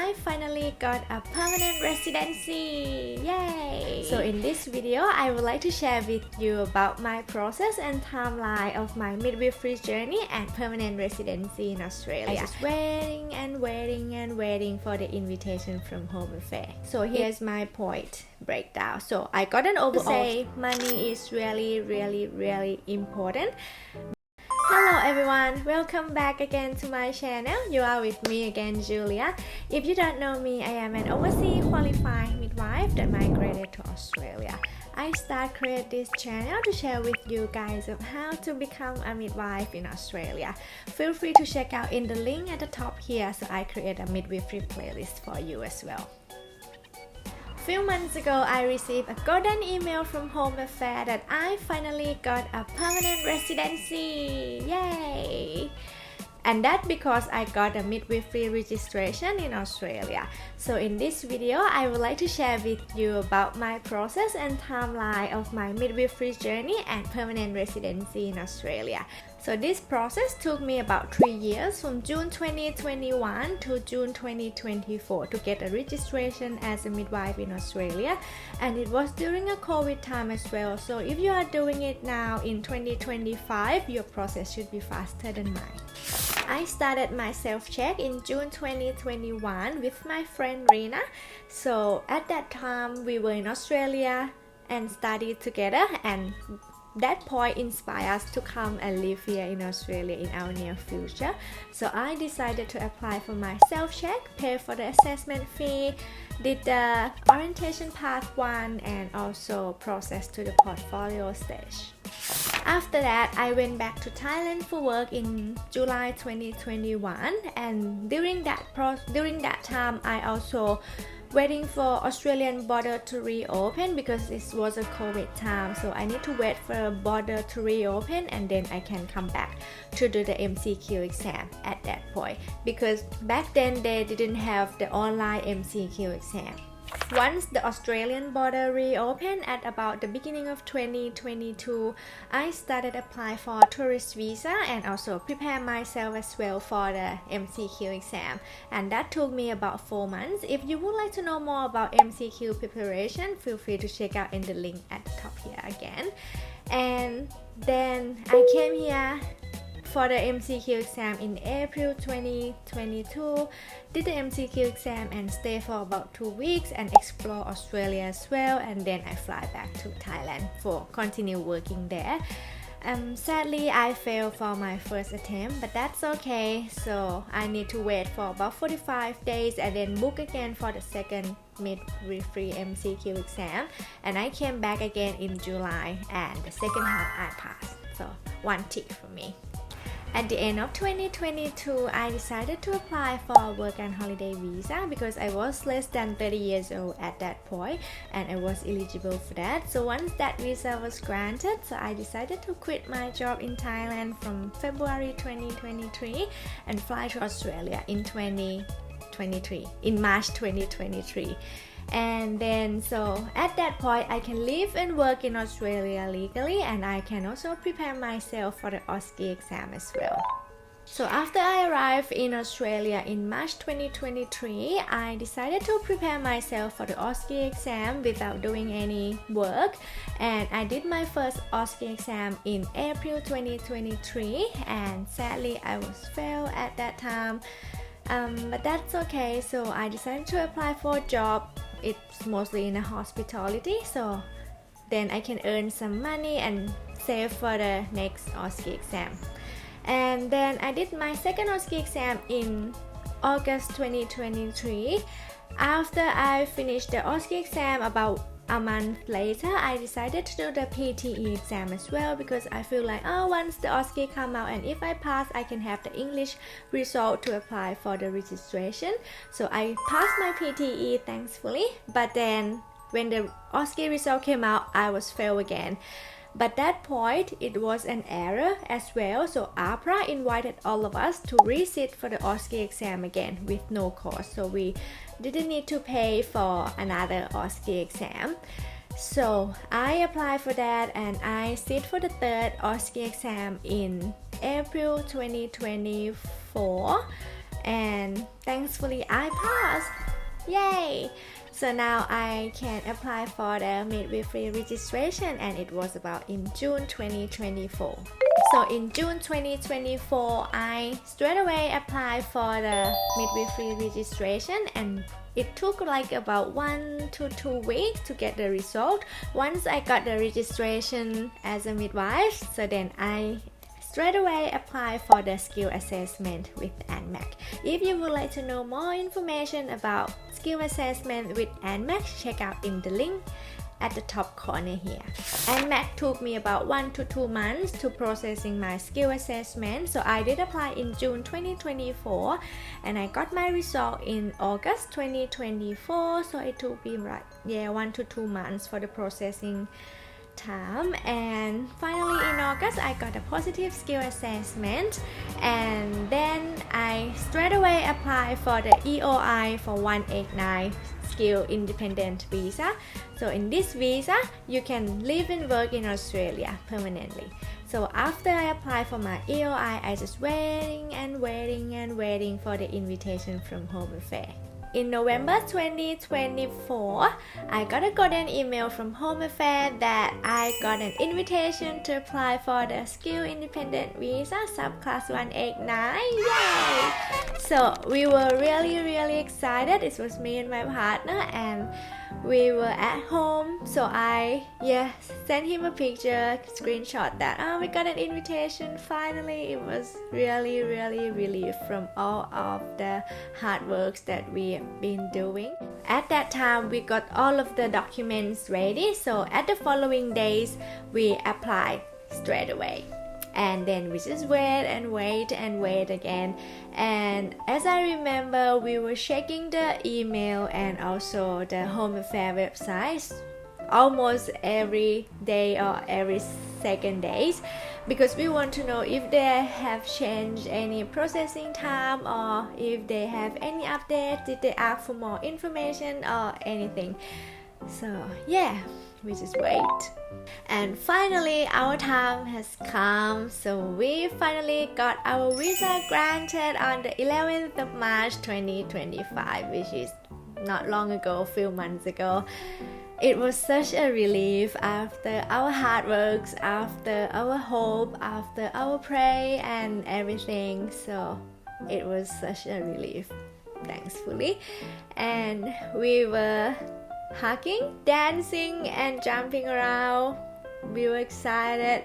I finally got a permanent residency! Yay! So in this video, I would like to share with you about my process and timeline of my midwifery journey and permanent residency in Australia. I just waiting and waiting and waiting for the invitation from Home Affairs. So here's my point breakdown. So I got an overall say money is really important. Hello everyone, welcome back again to my channel. You are with me again, Julia. If you don't know me, I am an overseas qualified midwife that migrated to Australia. I create this channel to share with you guys of how to become a midwife in Australia. Feel free to check out in the link at the top here, so I create a midwifery playlist for you as well. Few months ago, I received a golden email from Home Affairs that I finally got a permanent residency! Yay! And that's because I got a midwifery registration in Australia. So in this video, I would like to share with you about my process and timeline of my midwifery journey and permanent residency in Australia. So this process took me about 3 years, from June 2021 to June 2024, to get a registration as a midwife in Australia. And it was during a COVID time as well. So if you are doing it now in 2025, your process should be faster than mine. I started my self-check in June 2021 with my friend Rina. So at that time, we were in Australia and studied together, and that point inspired us to come and live here in Australia in our near future. So I decided to apply for my self-check, pay for the assessment fee, did the orientation part 1, and also process to the portfolio stage. After that, I went back to Thailand for work in July 2021, and during that time, I also waiting for Australian border to reopen because this was a COVID time. So I need to wait for a border to reopen, and then I can come back to do the MCQ exam at that point, because back then they didn't have the online MCQ exam. Once the Australian border reopened at about the beginning of 2022, I started apply for tourist visa and also prepare myself as well for the MCQ exam, and that took me about 4 months. If you would like to know more about MCQ preparation, feel free to check out in the link at the top here again. And then I came here for the MCQ exam in April 2022, did the MCQ exam and stay for about 2 weeks and explore Australia as well, and then I fly back to Thailand for continue working there. Sadly, I failed for my first attempt, but that's okay. So I need to wait for about 45 days and then book again for the second midwifery MCQ exam, and I came back again in July, and the second half I passed. So 1 tick for me. At the end of 2022, I decided to apply for a work and holiday visa because I was less than 30 years old at that point, and I was eligible for that. So once that visa was granted, so I decided to quit my job in Thailand from February 2023 and fly to Australia in March 2023. And then so at that point, I can live and work in Australia legally, and I can also prepare myself for the OSCE exam as well. So after I arrived in Australia in March 2023, I decided to prepare myself for the OSCE exam without doing any work, and I did my first OSCE exam in April 2023, and sadly I was failed at that time. But that's okay. So I decided to apply for a job. It's mostly in a hospitality, so then I can earn some money and save for the next OSCE exam. And then I did my second OSCE exam in August 2023. After I finished the OSCE exam, about a month later, I decided to do the PTE exam as well, because I feel like, once the OSCE come out and if I pass, I can have the English result to apply for the registration. So I passed my PTE thankfully, but then when the OSCE result came out, I was failed again. But that point, it was an error as well, so AHPRA invited all of us to resit for the OSCE exam again with no cost, so we didn't need to pay for another OSCE exam. So I applied for that, and I sit for the third OSCE exam in April 2024, and thankfully I passed. Yay! So now I can apply for the midwifery registration, and it was about in June 2024. So in June 2024, I straight away applied for the midwifery registration, and it took like about 1 to 2 weeks to get the result. Once I got the registration as a midwife, so then I straight away apply for the skill assessment with ANMAC. If you would like to know more information about skill assessment with ANMAC, check out in the link at the top corner here. ANMAC took me about 1 to 2 months to processing my skill assessment, so I did apply in June 2024 and I got my result in August 2024, so it took me 1 to 2 months for the processing time, and finally in August I got a positive skill assessment, and then I straight away applied for the EOI for 189 skill independent visa. So in this visa you can live and work in Australia permanently. So after I applied for my EOI, I just waiting for the invitation from Home Affairs. In November 2024, I got a golden email from Home Affairs that I got an invitation to apply for the Skill Independent Visa subclass 189. Yay! So we were really excited. It was me and my partner, and we were at home. So I sent him a picture, screenshot that we got an invitation finally. It was really relief from all of the hard works that we been doing. At that time we got all of the documents ready, so at the following days we applied straight away, and then we just wait again. And as I remember, we were checking the email and also the Home Affairs websites almost every day or every second days, because we want to know if they have changed any processing time or if they have any updates, did they ask for more information or anything. So we just wait, and finally our time has come. So we finally got our visa granted on the 11th of March 2025, which is not long ago, a few months ago. It was such a relief after our hard works, after our hope, after our prayer and everything. So it was such a relief, thankfully. And we were hugging, dancing and jumping around. We were excited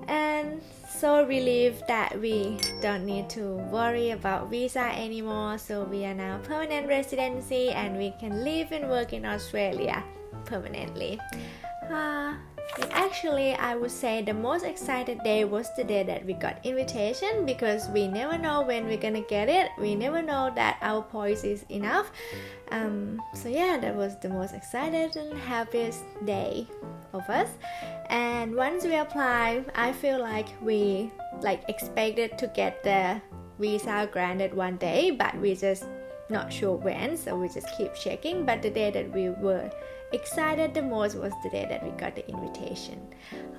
and so relieved that we don't need to worry about visa anymore. So we are now permanent residency and we can live and work in Australia permanently. Actually, I would say the most excited day was the day that we got invitation, because we never know when we're gonna get it. We never know that our points is enough. That was the most excited and happiest day of us. And once we apply, I feel like we expected to get the visa granted one day, but we just not sure when, so we just keep checking. But the day that we were excited the most was the day that we got the invitation.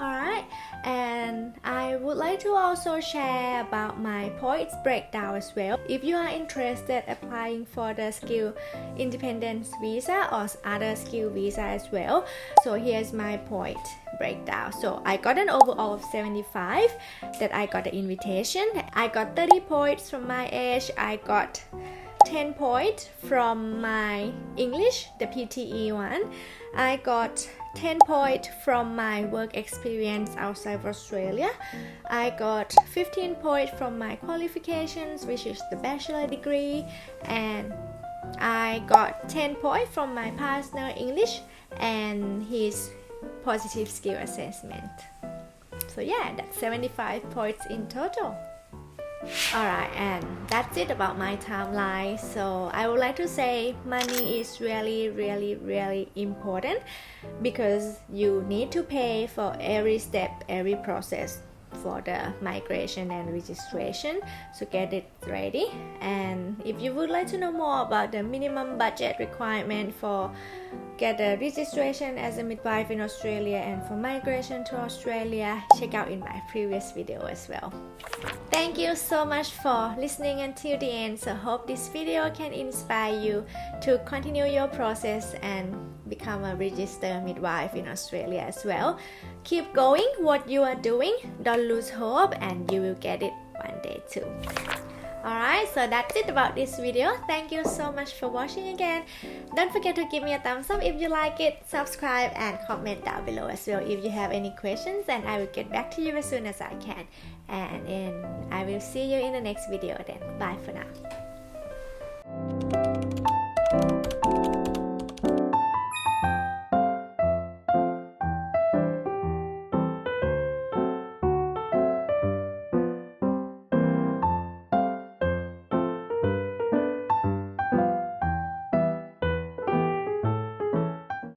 Alright, and I would like to also share about my points breakdown as well. If you are interested applying for the skill independence visa or other skill visa as well, so here's my point breakdown. So I got an overall of 75 that I got the invitation. I got 30 points from my age. I got 10 points from my English, the PTE one. I got 10 points from my work experience outside of Australia. I got 15 points from my qualifications, which is the bachelor degree, and I got 10 points from my partner English and his positive skill assessment. So that's 75 points in total. Alright, and that's it about my timeline. So I would like to say money is really important, because you need to pay for every step, every process for the migration and registration, so get it ready. And if you would like to know more about the minimum budget requirement for get a registration as a midwife in Australia and for migration to Australia, check out in my previous video as well. Thank you so much for listening until the end. So hope this video can inspire you to continue your process and become a registered midwife in Australia as well. Keep going what you are doing, don't lose hope, and you will get it one day too. Alright, so that's it about this video. Thank you so much for watching again. Don't forget to give me a thumbs up if you like it, subscribe and comment down below as well if you have any questions, and I will get back to you as soon as I can. And I will see you in the next video then. Bye for now.